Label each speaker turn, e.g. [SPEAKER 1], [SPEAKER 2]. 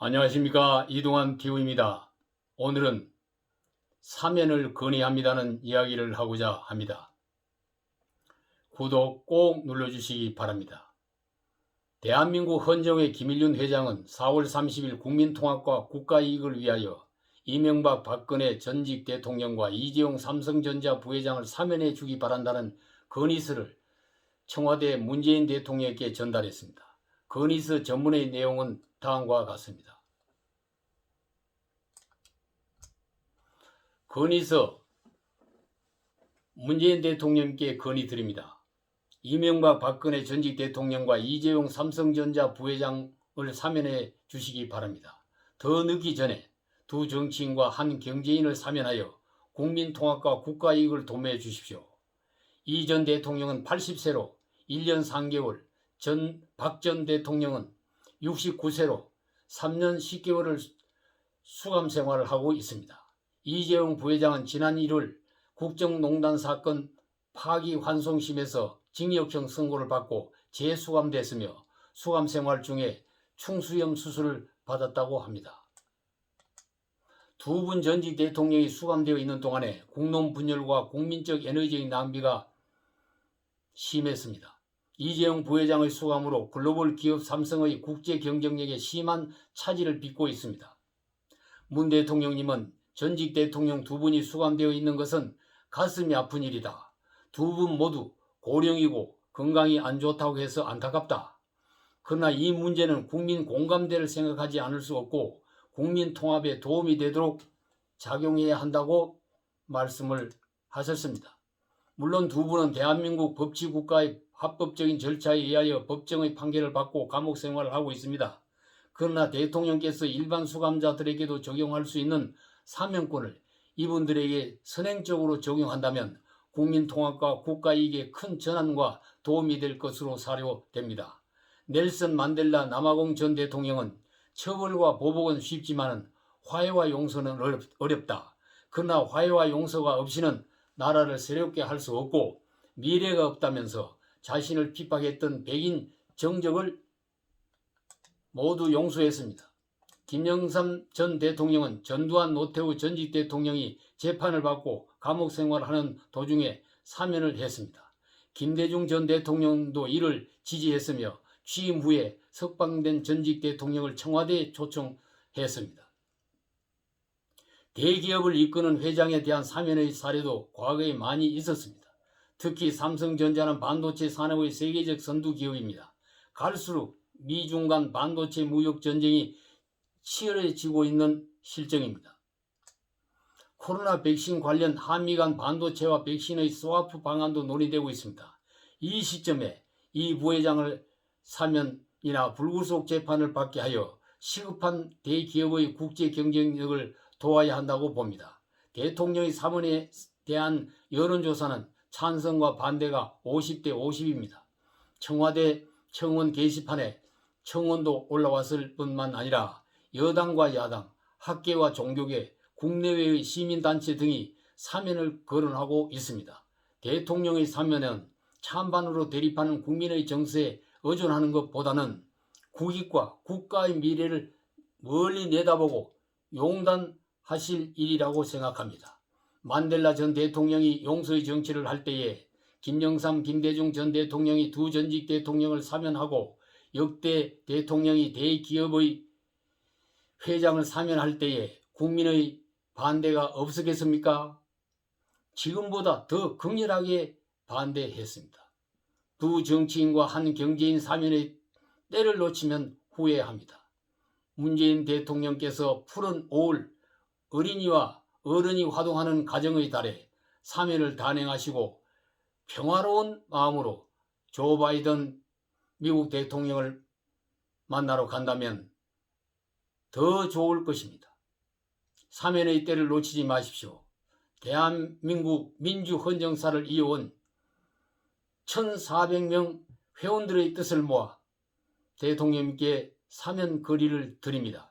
[SPEAKER 1] 안녕하십니까, 이동환 TV입니다. 오늘은 사면을 건의합니다는 이야기를 하고자 합니다. 구독 꼭 눌러주시기 바랍니다. 대한민국 헌정회 김일륜 회장은 4월 30일 국민통합과 국가이익을 위하여 이명박 박근혜 전직 대통령과 이재용 삼성전자 부회장을 사면해 주기 바란다는 건의서를 청와대 문재인 대통령에게 전달했습니다. 건의서 전문의 내용은 다음과 같습니다. 건의서 문재인 대통령께 건의드립니다. 이명박 박근혜 전직 대통령과 이재용 삼성전자 부회장을 사면해 주시기 바랍니다. 더 늦기 전에 두 정치인과 한 경제인을 사면하여 국민통합과 국가이익을 도모해 주십시오. 이 전 대통령은 80세로 1년 3개월, 박 전 대통령은 69세로 3년 10개월을 수감 생활을 하고 있습니다. 이재용 부회장은 지난 1월 국정농단 사건 파기환송심에서 징역형 선고를 받고 재수감됐으며 수감 생활 중에 충수염 수술을 받았다고 합니다. 두 분 전직 대통령이 수감되어 있는 동안에 국론 분열과 국민적 에너지의 낭비가 심했습니다. 이재용 부회장의 수감으로 글로벌 기업 삼성의 국제 경쟁력에 심한 차질을 빚고 있습니다. 문 대통령님은 전직 대통령 두 분이 수감되어 있는 것은 가슴이 아픈 일이다. 두 분 모두 고령이고 건강이 안 좋다고 해서 안타깝다. 그러나 이 문제는 국민 공감대를 생각하지 않을 수 없고 국민 통합에 도움이 되도록 작용해야 한다고 말씀을 하셨습니다. 물론 두 분은 대한민국 법치국가의 합법적인 절차에 의하여 법정의 판결을 받고 감옥 생활을 하고 있습니다. 그러나 대통령께서 일반 수감자들에게도 적용할 수 있는 사면권을 이분들에게 선행적으로 적용한다면 국민통합과 국가이익에 큰 전환과 도움이 될 것으로 사료됩니다. 넬슨 만델라 남아공 전 대통령은 처벌과 보복은 쉽지만 화해와 용서는 어렵다. 그러나 화해와 용서가 없이는 나라를 새롭게 할 수 없고 미래가 없다면서 자신을 핍박했던 백인 정적을 모두 용서했습니다. 김영삼 전 대통령은 전두환 노태우 전직 대통령이 재판을 받고 감옥 생활하는 도중에 사면을 했습니다. 김대중 전 대통령도 이를 지지했으며 취임 후에 석방된 전직 대통령을 청와대에 초청했습니다. 대기업을 이끄는 회장에 대한 사면의 사례도 과거에 많이 있었습니다. 특히 삼성전자는 반도체 산업의 세계적 선두 기업입니다. 갈수록 미중 간 반도체 무역 전쟁이 치열해지고 있는 실정입니다. 코로나 백신 관련 한미 간 반도체와 백신의 스와프 방안도 논의되고 있습니다. 이 시점에 이 부회장을 사면이나 불구속 재판을 받게 하여 시급한 대기업의 국제 경쟁력을 도와야 한다고 봅니다. 대통령의 사면에 대한 여론조사는 찬성과 반대가 50대 50입니다. 청와대 청원 게시판에 청원도 올라왔을 뿐만 아니라 여당과 야당, 학계와 종교계, 국내외의 시민단체 등이 사면을 거론하고 있습니다. 대통령의 사면은 찬반으로 대립하는 국민의 정서에 의존하는 것보다는 국익과 국가의 미래를 멀리 내다보고 용단하실 일이라고 생각합니다. 만델라 전 대통령이 용서의 정치를 할 때에 김영삼, 김대중 전 대통령이 두 전직 대통령을 사면하고 역대 대통령이 대기업의 회장을 사면할 때에 국민의 반대가 없었겠습니까? 지금보다 더 극렬하게 반대했습니다. 두 정치인과 한 경제인 사면의 때를 놓치면 후회합니다. 문재인 대통령께서 푸른 5월 어린이와 어른이 화동하는 가정의 달에 사면을 단행하시고 평화로운 마음으로 조 바이든 미국 대통령을 만나러 간다면 더 좋을 것입니다. 사면의 때를 놓치지 마십시오. 대한민국 민주헌정사를 이어온 1,400명 회원들의 뜻을 모아 대통령님께 사면 거리를 드립니다.